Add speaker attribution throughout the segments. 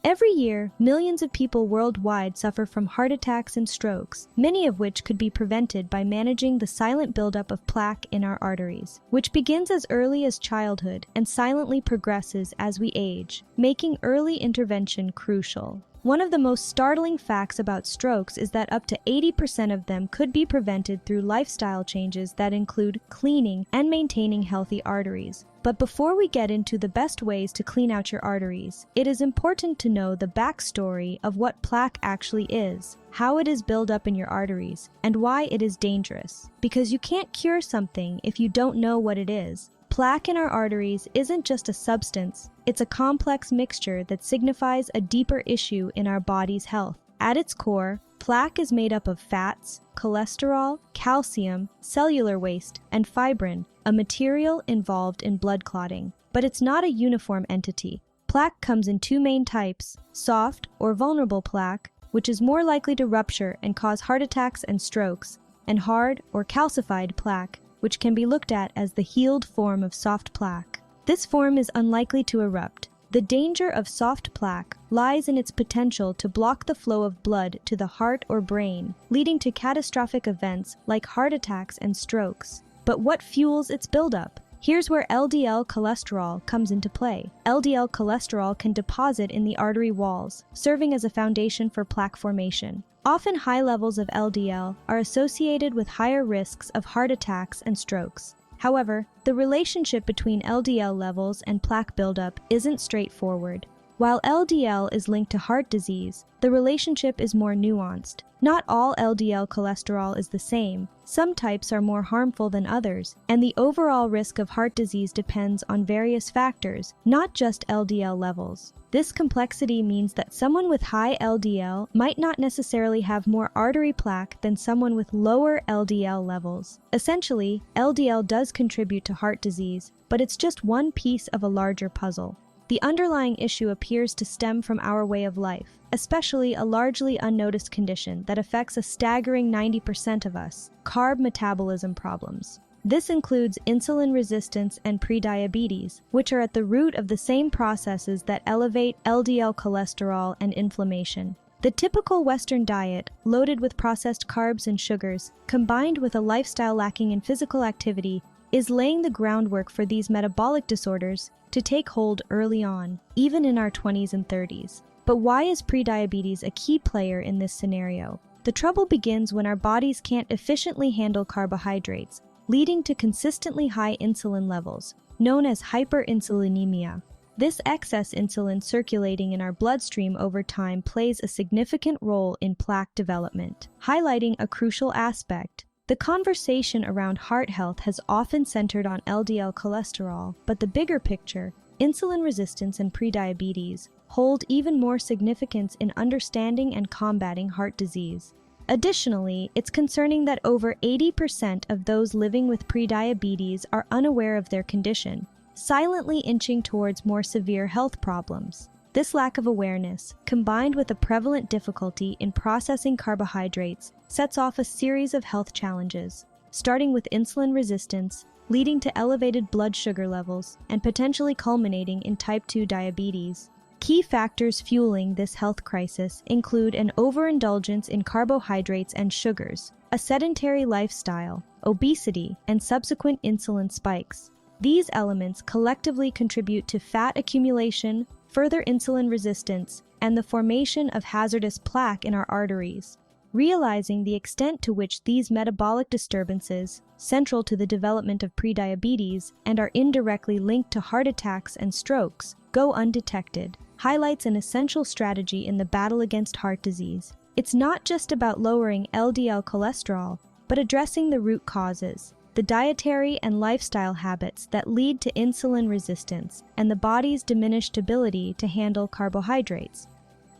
Speaker 1: Every year, millions of people worldwide suffer from heart attacks and strokes, many of which could be prevented by managing the silent buildup of plaque in our arteries, which begins as early as childhood and silently progresses as we age, making early intervention crucial. One of the most startling facts about strokes is that up to 80% of them could be prevented through lifestyle changes that include cleaning and maintaining healthy arteries. But before we get into the best ways to clean out your arteries, it is important to know the backstory of what plaque actually is, how it is built up in your arteries, and why it is dangerous. Because you can't cure something if you don't know what it is. Plaque in our arteries isn't just a substance, it's a complex mixture that signifies a deeper issue in our body's health. At its core, plaque is made up of fats, cholesterol, calcium, cellular waste, and fibrin, a material involved in blood clotting. But it's not a uniform entity. Plaque comes in two main types: soft or vulnerable plaque, which is more likely to rupture and cause heart attacks and strokes, and hard or calcified plaque, which can be looked at as the healed form of soft plaque. This form is unlikely to erupt. The danger of soft plaque lies in its potential to block the flow of blood to the heart or brain, leading to catastrophic events like heart attacks and strokes. But what fuels its buildup? Here's where LDL cholesterol comes into play. LDL cholesterol can deposit in the artery walls, serving as a foundation for plaque formation. Often high levels of LDL are associated with higher risks of heart attacks and strokes. However, the relationship between LDL levels and plaque buildup isn't straightforward. While LDL is linked to heart disease, the relationship is more nuanced. Not all LDL cholesterol is the same. Some types are more harmful than others, and the overall risk of heart disease depends on various factors, not just LDL levels. This complexity means that someone with high LDL might not necessarily have more artery plaque than someone with lower LDL levels. Essentially, LDL does contribute to heart disease, but it's just one piece of a larger puzzle. The underlying issue appears to stem from our way of life, especially a largely unnoticed condition that affects a staggering 90% of us: carb metabolism problems. This includes insulin resistance and prediabetes, which are at the root of the same processes that elevate LDL cholesterol and inflammation. The typical Western diet, loaded with processed carbs and sugars, combined with a lifestyle lacking in physical activity, is laying the groundwork for these metabolic disorders to take hold early on, even in our 20s and 30s. But why is prediabetes a key player in this scenario? The trouble begins when our bodies can't efficiently handle carbohydrates, leading to consistently high insulin levels, known as hyperinsulinemia. This excess insulin circulating in our bloodstream over time plays a significant role in plaque development, highlighting a crucial aspect. The conversation around heart health has often centered on LDL cholesterol, but the bigger picture, insulin resistance and prediabetes, hold even more significance in understanding and combating heart disease. Additionally, it's concerning that over 80% of those living with prediabetes are unaware of their condition, silently inching towards more severe health problems. This lack of awareness, combined with a prevalent difficulty in processing carbohydrates, sets off a series of health challenges, starting with insulin resistance, leading to elevated blood sugar levels, and potentially culminating in type 2 diabetes. Key factors fueling this health crisis include an overindulgence in carbohydrates and sugars, a sedentary lifestyle, obesity, and subsequent insulin spikes. These elements collectively contribute to fat accumulation, further insulin resistance, and the formation of hazardous plaque in our arteries. Realizing the extent to which these metabolic disturbances, central to the development of prediabetes and are indirectly linked to heart attacks and strokes, go undetected, highlights an essential strategy in the battle against heart disease. It's not just about lowering LDL cholesterol, but addressing the root causes, the dietary and lifestyle habits that lead to insulin resistance and the body's diminished ability to handle carbohydrates.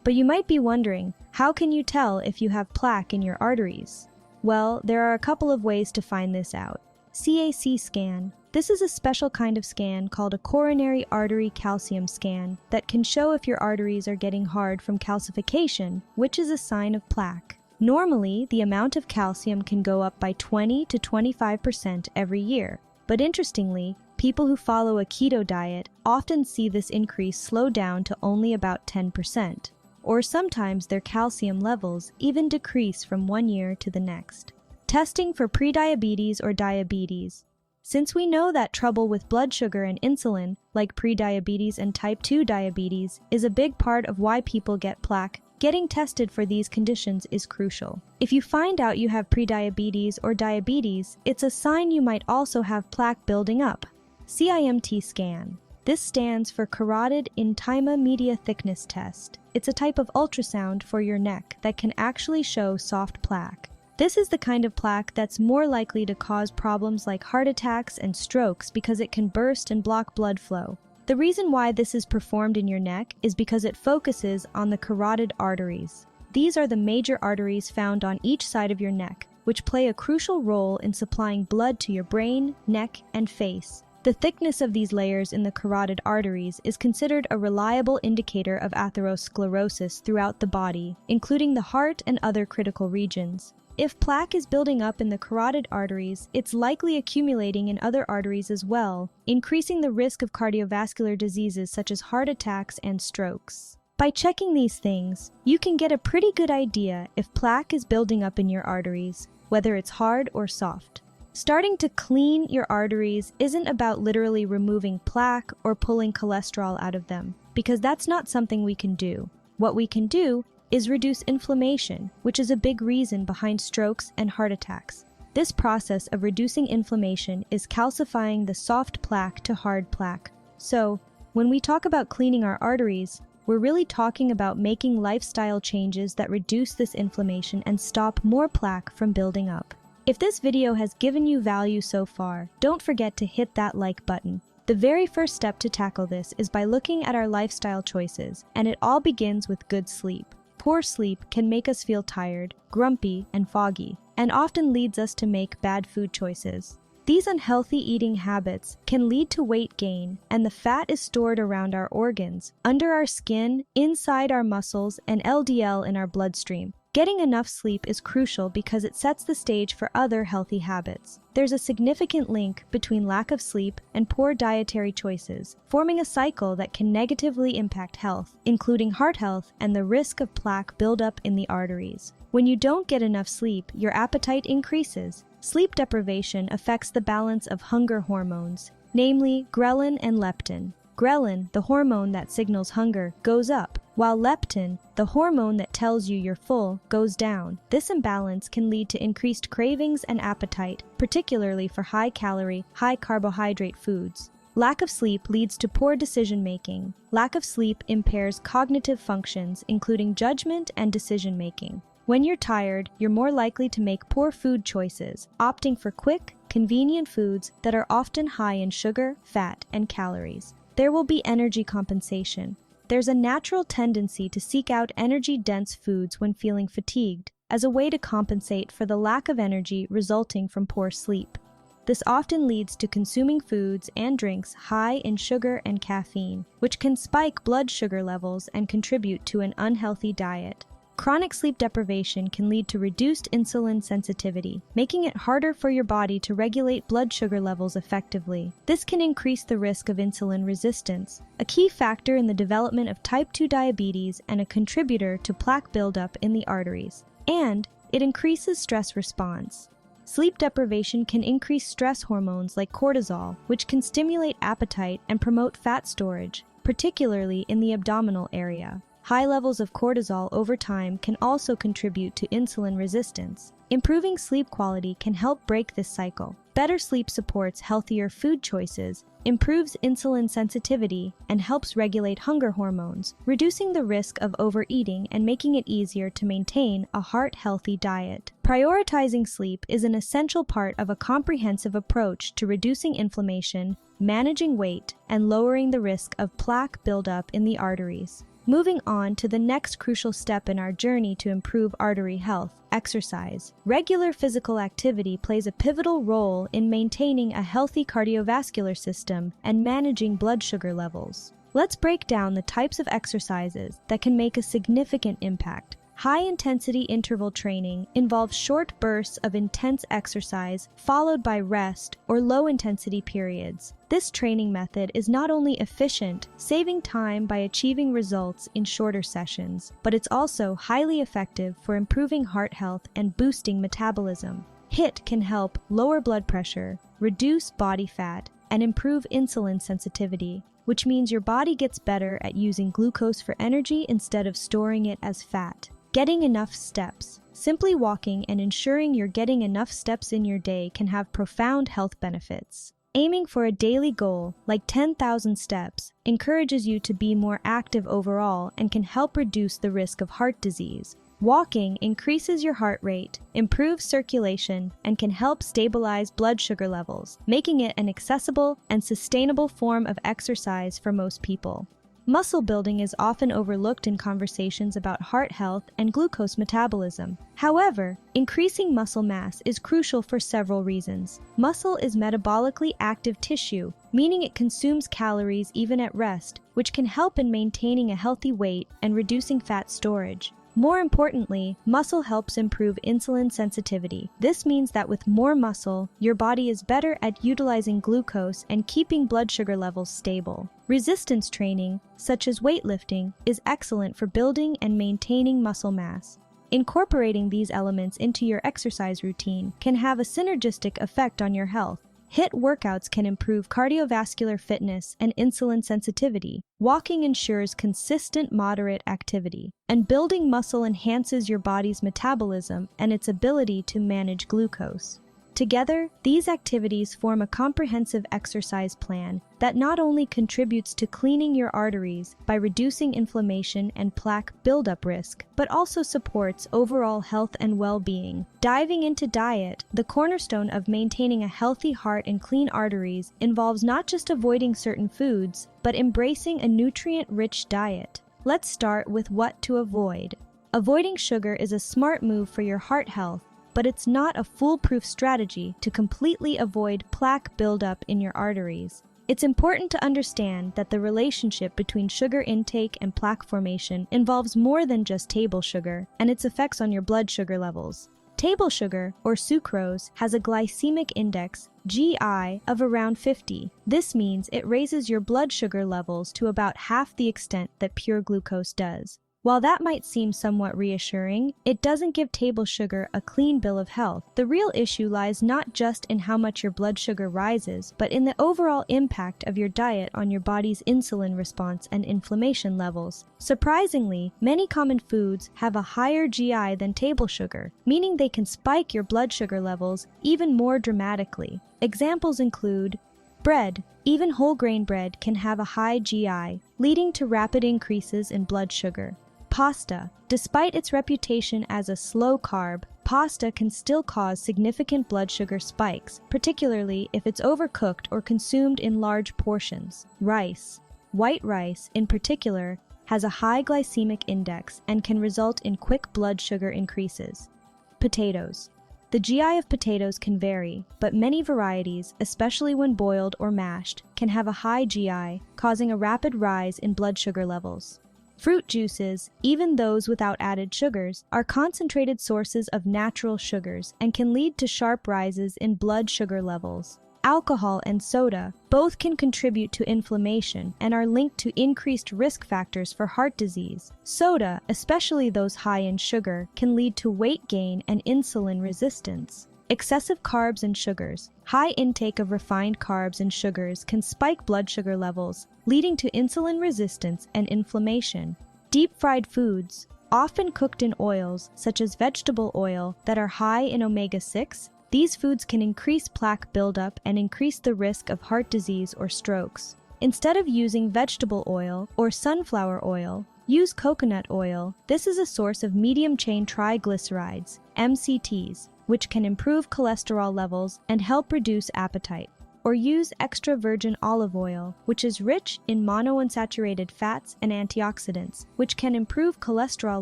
Speaker 1: But you might be wondering, how can you tell if you have plaque in your arteries? Well, there are a couple of ways to find this out. CAC scan. This is a special kind of scan called a coronary artery calcium scan that can show if your arteries are getting hard from calcification, which is a sign of plaque. Normally, the amount of calcium can go up by 20 to 25% every year, but interestingly, People who follow a keto diet often see this increase slow down to only about 10%, or sometimes their calcium levels even decrease from one year to the next. Testing for prediabetes or diabetes. Since we know that trouble with blood sugar and insulin, like prediabetes and type 2 diabetes, is a big part of why people get plaque, getting tested for these conditions is crucial. If you find out you have prediabetes or diabetes, it's a sign you might also have plaque building up. CIMT scan. This stands for Carotid Intima Media Thickness Test. It's a type of ultrasound for your neck that can actually show soft plaque. This is the kind of plaque that's more likely to cause problems like heart attacks and strokes because it can burst and block blood flow. The reason why this is performed in your neck is because it focuses on the carotid arteries. These are the major arteries found on each side of your neck, which play a crucial role in supplying blood to your brain, neck, and face. The thickness of these layers in the carotid arteries is considered a reliable indicator of atherosclerosis throughout the body, including the heart and other critical regions. If plaque is building up in the carotid arteries, it's likely accumulating in other arteries as well, increasing the risk of cardiovascular diseases such as heart attacks and strokes. By checking these things, you can get a pretty good idea if plaque is building up in your arteries, whether it's hard or soft. Starting to clean your arteries isn't about literally removing plaque or pulling cholesterol out of them, because that's not something we can do. What we can do is reduce inflammation, which is a big reason behind strokes and heart attacks. This process of reducing inflammation is calcifying the soft plaque to hard plaque. So, when we talk about cleaning our arteries, we're really talking about making lifestyle changes that reduce this inflammation and stop more plaque from building up. If this video has given you value so far, don't forget to hit that like button. The very first step to tackle this is by looking at our lifestyle choices, and it all begins with good sleep. Poor sleep can make us feel tired, grumpy, and foggy, and often leads us to make bad food choices. These unhealthy eating habits can lead to weight gain, and the fat is stored around our organs, under our skin, inside our muscles, and LDL in our bloodstream. Getting enough sleep is crucial because it sets the stage for other healthy habits. There's a significant link between lack of sleep and poor dietary choices, forming a cycle that can negatively impact health, including heart health and the risk of plaque buildup in the arteries. When you don't get enough sleep, your appetite increases. Sleep deprivation affects the balance of hunger hormones, namely ghrelin and leptin. Ghrelin, the hormone that signals hunger, goes up, while leptin, the hormone that tells you you're full, goes down. This imbalance can lead to increased cravings and appetite, particularly for high-calorie, high-carbohydrate foods. Lack of sleep leads to poor decision-making. Lack of sleep impairs cognitive functions, including judgment and decision-making. When you're tired, you're more likely to make poor food choices, opting for quick, convenient foods that are often high in sugar, fat, and calories. There will be energy compensation. There's a natural tendency to seek out energy-dense foods when feeling fatigued, as a way to compensate for the lack of energy resulting from poor sleep. This often leads to consuming foods and drinks high in sugar and caffeine, which can spike blood sugar levels and contribute to an unhealthy diet. Chronic sleep deprivation can lead to reduced insulin sensitivity, making it harder for your body to regulate blood sugar levels effectively. This can increase the risk of insulin resistance, a key factor in the development of type 2 diabetes and a contributor to plaque buildup in the arteries. And it increases stress response. Sleep deprivation can increase stress hormones like cortisol, which can stimulate appetite and promote fat storage, particularly in the abdominal area. High levels of cortisol over time can also contribute to insulin resistance. Improving sleep quality can help break this cycle. Better sleep supports healthier food choices, improves insulin sensitivity, and helps regulate hunger hormones, reducing the risk of overeating and making it easier to maintain a heart-healthy diet. Prioritizing sleep is an essential part of a comprehensive approach to reducing inflammation, managing weight, and lowering the risk of plaque buildup in the arteries. Moving on to the next crucial step in our journey to improve artery health, exercise. Regular physical activity plays a pivotal role in maintaining a healthy cardiovascular system and managing blood sugar levels. Let's break down the types of exercises that can make a significant impact. High-intensity interval training involves short bursts of intense exercise followed by rest or low-intensity periods. This training method is not only efficient, saving time by achieving results in shorter sessions, but it's also highly effective for improving heart health and boosting metabolism. HIIT can help lower blood pressure, reduce body fat, and improve insulin sensitivity, which means your body gets better at using glucose for energy instead of storing it as fat. Getting enough steps. Simply walking and ensuring you're getting enough steps in your day can have profound health benefits. Aiming for a daily goal, like 10,000 steps, encourages you to be more active overall and can help reduce the risk of heart disease. Walking increases your heart rate, improves circulation, and can help stabilize blood sugar levels, making it an accessible and sustainable form of exercise for most people. Muscle building is often overlooked in conversations about heart health and glucose metabolism. However, increasing muscle mass is crucial for several reasons. Muscle is metabolically active tissue, meaning it consumes calories even at rest, which can help in maintaining a healthy weight and reducing fat storage. More importantly, muscle helps improve insulin sensitivity. This means that with more muscle, your body is better at utilizing glucose and keeping blood sugar levels stable. Resistance training, such as weightlifting, is excellent for building and maintaining muscle mass. Incorporating these elements into your exercise routine can have a synergistic effect on your health. HIIT workouts can improve cardiovascular fitness and insulin sensitivity. Walking ensures consistent moderate activity, and building muscle enhances your body's metabolism and its ability to manage glucose. Together, these activities form a comprehensive exercise plan that not only contributes to cleaning your arteries by reducing inflammation and plaque buildup risk, but also supports overall health and well-being. Diving into diet, the cornerstone of maintaining a healthy heart and clean arteries involves not just avoiding certain foods, but embracing a nutrient-rich diet. Let's start with what to avoid. Avoiding sugar is a smart move for your heart health, but it's not a foolproof strategy to completely avoid plaque buildup in your arteries. It's important to understand that the relationship between sugar intake and plaque formation involves more than just table sugar and its effects on your blood sugar levels. Table sugar, or sucrose, has a glycemic index, GI, of around 50. This means it raises your blood sugar levels to about half the extent that pure glucose does. While that might seem somewhat reassuring, it doesn't give table sugar a clean bill of health. The real issue lies not just in how much your blood sugar rises, but in the overall impact of your diet on your body's insulin response and inflammation levels. Surprisingly, many common foods have a higher GI than table sugar, meaning they can spike your blood sugar levels even more dramatically. Examples include bread. Even whole grain bread can have a high GI, leading to rapid increases in blood sugar. Pasta. Despite its reputation as a slow carb, pasta can still cause significant blood sugar spikes, particularly if it's overcooked or consumed in large portions. Rice. White rice, in particular, has a high glycemic index and can result in quick blood sugar increases. Potatoes. The GI of potatoes can vary, but many varieties, especially when boiled or mashed, can have a high GI, causing a rapid rise in blood sugar levels. Fruit juices, even those without added sugars, are concentrated sources of natural sugars and can lead to sharp rises in blood sugar levels. Alcohol and soda both can contribute to inflammation and are linked to increased risk factors for heart disease. Soda, especially those high in sugar, can lead to weight gain and insulin resistance. Excessive carbs and sugars. High intake of refined carbs and sugars can spike blood sugar levels, leading to insulin resistance and inflammation. Deep-fried foods, often cooked in oils such as vegetable oil that are high in omega-6, these foods can increase plaque buildup and increase the risk of heart disease or strokes. Instead of using vegetable oil or sunflower oil, use coconut oil. This is a source of medium-chain triglycerides, MCTs, which can improve cholesterol levels and help reduce appetite. Or use extra virgin olive oil, which is rich in monounsaturated fats and antioxidants, which can improve cholesterol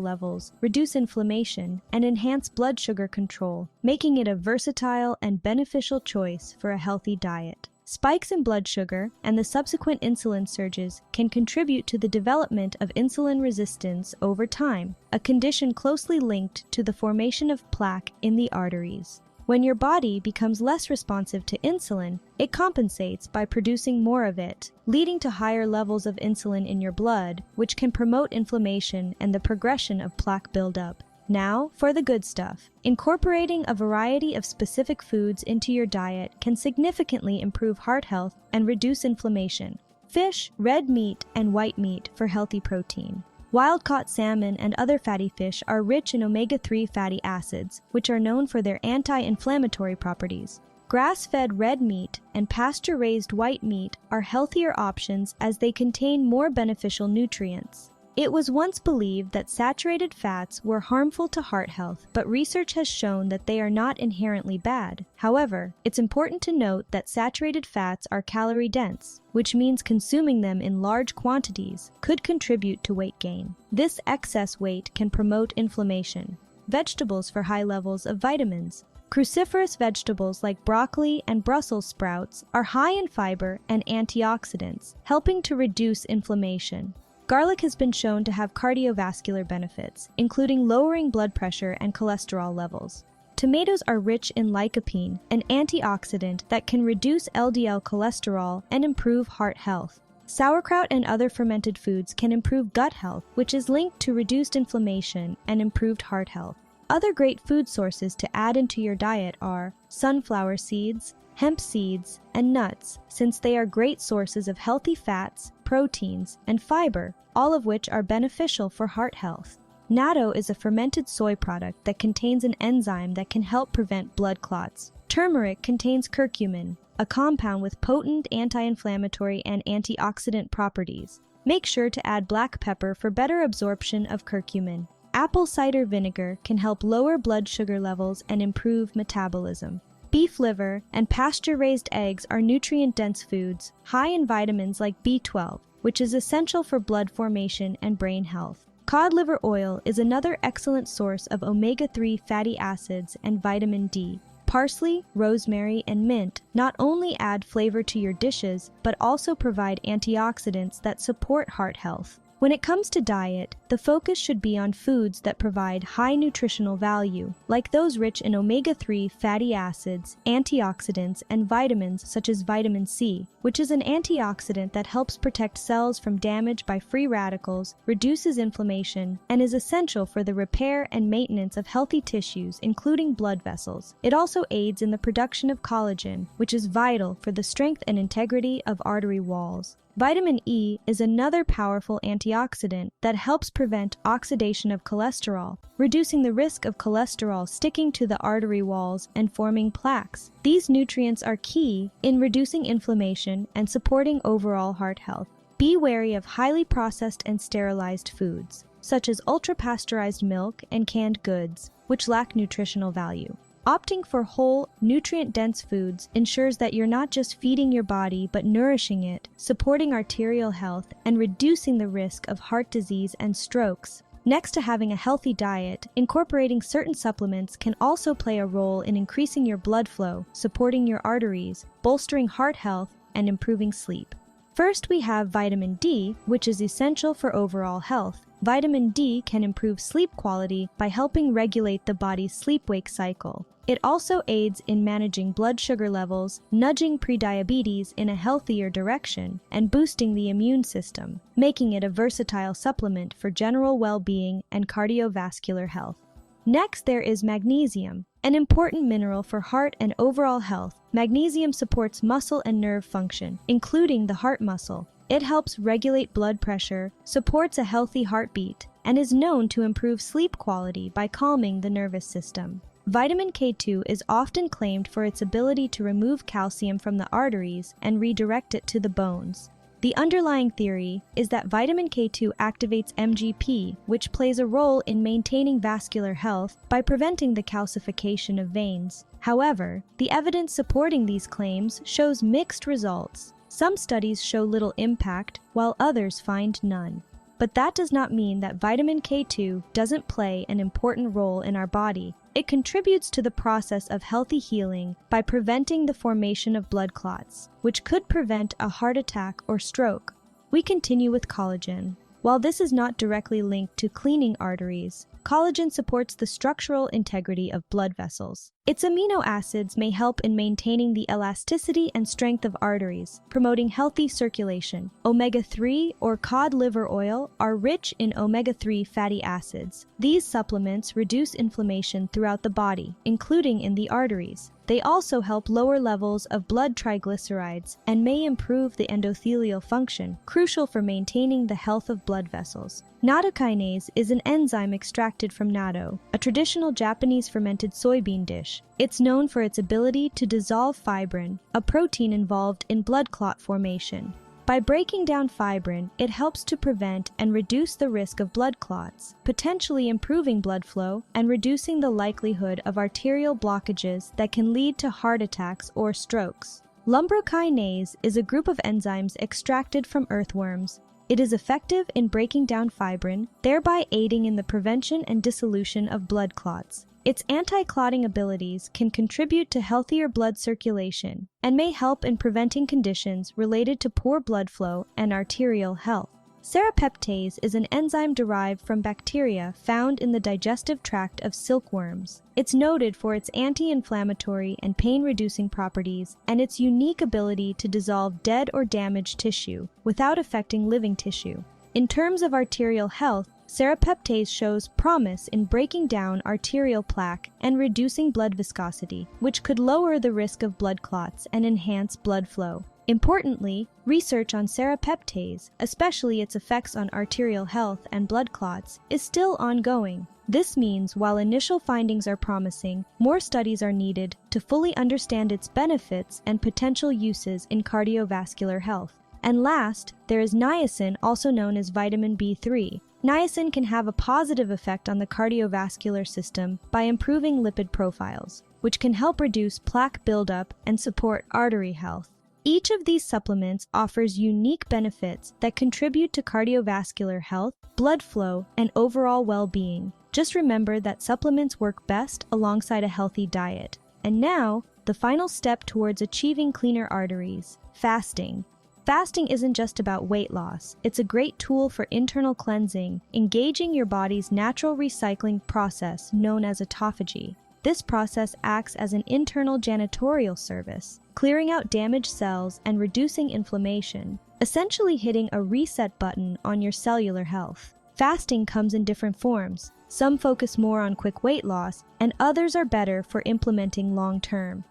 Speaker 1: levels, reduce inflammation, and enhance blood sugar control, making it a versatile and beneficial choice for a healthy diet. Spikes in blood sugar and the subsequent insulin surges can contribute to the development of insulin resistance over time, a condition closely linked to the formation of plaque in the arteries. When your body becomes less responsive to insulin, it compensates by producing more of it, leading to higher levels of insulin in your blood, which can promote inflammation and the progression of plaque buildup. Now, for the good stuff. Incorporating a variety of specific foods into your diet can significantly improve heart health and reduce inflammation. Fish, red meat, and white meat for healthy protein. Wild-caught salmon and other fatty fish are rich in omega-3 fatty acids, which are known for their anti-inflammatory properties. Grass-fed red meat and pasture-raised white meat are healthier options as they contain more beneficial nutrients. It was once believed that saturated fats were harmful to heart health, but research has shown that they are not inherently bad. However, it's important to note that saturated fats are calorie-dense, which means consuming them in large quantities could contribute to weight gain. This excess weight can promote inflammation. Vegetables for high levels of vitamins. Cruciferous vegetables like broccoli and Brussels sprouts are high in fiber and antioxidants, helping to reduce inflammation. Garlic has been shown to have cardiovascular benefits, including lowering blood pressure and cholesterol levels. Tomatoes are rich in lycopene, an antioxidant that can reduce LDL cholesterol and improve heart health. Sauerkraut and other fermented foods can improve gut health, which is linked to reduced inflammation and improved heart health. Other great food sources to add into your diet are sunflower seeds, hemp seeds, and nuts, since they are great sources of healthy fats, proteins, and fiber, all of which are beneficial for heart health. Natto is a fermented soy product that contains an enzyme that can help prevent blood clots. Turmeric contains curcumin, a compound with potent anti-inflammatory and antioxidant properties. Make sure to add black pepper for better absorption of curcumin. Apple cider vinegar can help lower blood sugar levels and improve metabolism. Beef liver and pasture-raised eggs are nutrient-dense foods, high in vitamins like B12, which is essential for blood formation and brain health. Cod liver oil is another excellent source of omega-3 fatty acids and vitamin D. Parsley, rosemary, and mint not only add flavor to your dishes, but also provide antioxidants that support heart health. When it comes to diet, the focus should be on foods that provide high nutritional value, like those rich in omega-3 fatty acids, antioxidants, and vitamins such as vitamin C, which is an antioxidant that helps protect cells from damage by free radicals, reduces inflammation, and is essential for the repair and maintenance of healthy tissues, including blood vessels. It also aids in the production of collagen, which is vital for the strength and integrity of artery walls. Vitamin E is another powerful antioxidant that helps prevent oxidation of cholesterol, reducing the risk of cholesterol sticking to the artery walls and forming plaques. These nutrients are key in reducing inflammation and supporting overall heart health. Be wary of highly processed and sterilized foods, such as ultra-pasteurized milk and canned goods, which lack nutritional value. Opting for whole, nutrient-dense foods ensures that you're not just feeding your body but nourishing it, supporting arterial health, and reducing the risk of heart disease and strokes. Next to having a healthy diet, incorporating certain supplements can also play a role in increasing your blood flow, supporting your arteries, bolstering heart health, and improving sleep. First, we have vitamin D, which is essential for overall health. Vitamin D can improve sleep quality by helping regulate the body's sleep-wake cycle. It also aids in managing blood sugar levels, nudging prediabetes in a healthier direction, and boosting the immune system, making it a versatile supplement for general well-being and cardiovascular health. Next, there is magnesium, an important mineral for heart and overall health. Magnesium supports muscle and nerve function, including the heart muscle. It helps regulate blood pressure, supports a healthy heartbeat, and is known to improve sleep quality by calming the nervous system. Vitamin K2 is often claimed for its ability to remove calcium from the arteries and redirect it to the bones. The underlying theory is that vitamin K2 activates MGP, which plays a role in maintaining vascular health by preventing the calcification of veins. However, the evidence supporting these claims shows mixed results. Some studies show little impact, while others find none. But that does not mean that vitamin K2 doesn't play an important role in our body. It contributes to the process of healthy healing by preventing the formation of blood clots, which could prevent a heart attack or stroke. We continue with collagen. While this is not directly linked to cleaning arteries, collagen supports the structural integrity of blood vessels. Its amino acids may help in maintaining the elasticity and strength of arteries, promoting healthy circulation. Omega-3 or cod liver oil are rich in omega-3 fatty acids. These supplements reduce inflammation throughout the body, including in the arteries. They also help lower levels of blood triglycerides and may improve the endothelial function, crucial for maintaining the health of blood vessels. Nattokinase is an enzyme extracted from natto, a traditional Japanese fermented soybean dish. It's known for its ability to dissolve fibrin, a protein involved in blood clot formation. By breaking down fibrin, it helps to prevent and reduce the risk of blood clots, potentially improving blood flow and reducing the likelihood of arterial blockages that can lead to heart attacks or strokes. Lumbrokinase is a group of enzymes extracted from earthworms. It is effective in breaking down fibrin, thereby aiding in the prevention and dissolution of blood clots. Its anti-clotting abilities can contribute to healthier blood circulation and may help in preventing conditions related to poor blood flow and arterial health. Serrapeptase is an enzyme derived from bacteria found in the digestive tract of silkworms. It's noted for its anti-inflammatory and pain-reducing properties and its unique ability to dissolve dead or damaged tissue without affecting living tissue. In terms of arterial health, serrapeptase shows promise in breaking down arterial plaque and reducing blood viscosity, which could lower the risk of blood clots and enhance blood flow. Importantly, research on serrapeptase, especially its effects on arterial health and blood clots, is still ongoing. This means while initial findings are promising, more studies are needed to fully understand its benefits and potential uses in cardiovascular health. And last, there is niacin, also known as vitamin B3. Niacin can have a positive effect on the cardiovascular system by improving lipid profiles, which can help reduce plaque buildup and support artery health. Each of these supplements offers unique benefits that contribute to cardiovascular health, blood flow, and overall well-being. Just remember that supplements work best alongside a healthy diet. And now, the final step towards achieving cleaner arteries: fasting. Fasting isn't just about weight loss. It's a great tool for internal cleansing, engaging your body's natural recycling process known as autophagy. This process acts as an internal janitorial service, clearing out damaged cells and reducing inflammation, essentially hitting a reset button on your cellular health. Fasting comes in different forms. Some focus more on quick weight loss, and others are better for implementing long-term.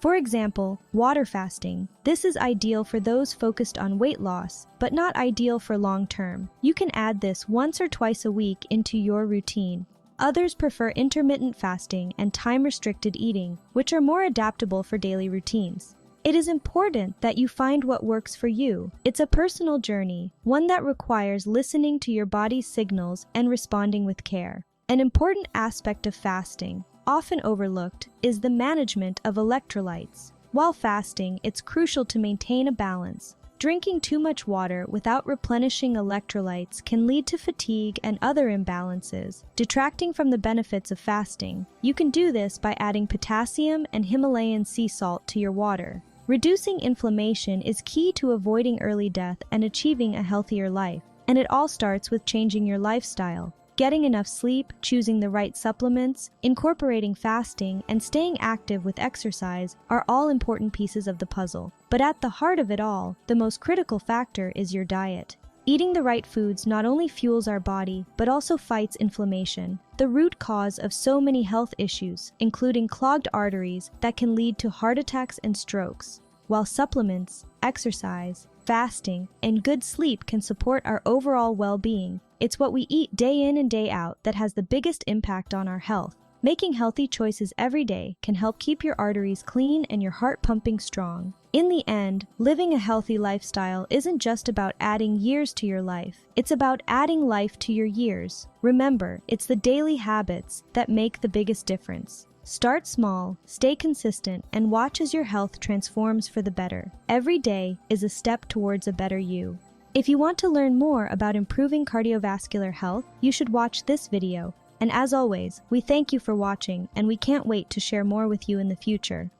Speaker 1: For example, water fasting. This is ideal for those focused on weight loss, but not ideal for long-term. You can add this once or twice a week into your routine. Others prefer intermittent fasting and time-restricted eating, which are more adaptable for daily routines. It is important that you find what works for you. It's a personal journey, one that requires listening to your body's signals and responding with care. An important aspect of fasting, often overlooked, is the management of electrolytes. While fasting, it's crucial to maintain a balance. Drinking too much water without replenishing electrolytes can lead to fatigue and other imbalances, detracting from the benefits of fasting. You can do this by adding potassium and Himalayan sea salt to your water. Reducing inflammation is key to avoiding early death and achieving a healthier life. And it all starts with changing your lifestyle. Getting enough sleep, choosing the right supplements, incorporating fasting, and staying active with exercise are all important pieces of the puzzle. But at the heart of it all, the most critical factor is your diet. Eating the right foods not only fuels our body, but also fights inflammation, the root cause of so many health issues, including clogged arteries that can lead to heart attacks and strokes. While supplements, exercise, fasting, and good sleep can support our overall well-being, it's what we eat day in and day out that has the biggest impact on our health. Making healthy choices every day can help keep your arteries clean and your heart pumping strong. In the end, living a healthy lifestyle isn't just about adding years to your life. It's about adding life to your years. Remember, it's the daily habits that make the biggest difference. Start small, stay consistent, and watch as your health transforms for the better. Every day is a step towards a better you. If you want to learn more about improving cardiovascular health, you should watch this video. And as always, we thank you for watching, and we can't wait to share more with you in the future.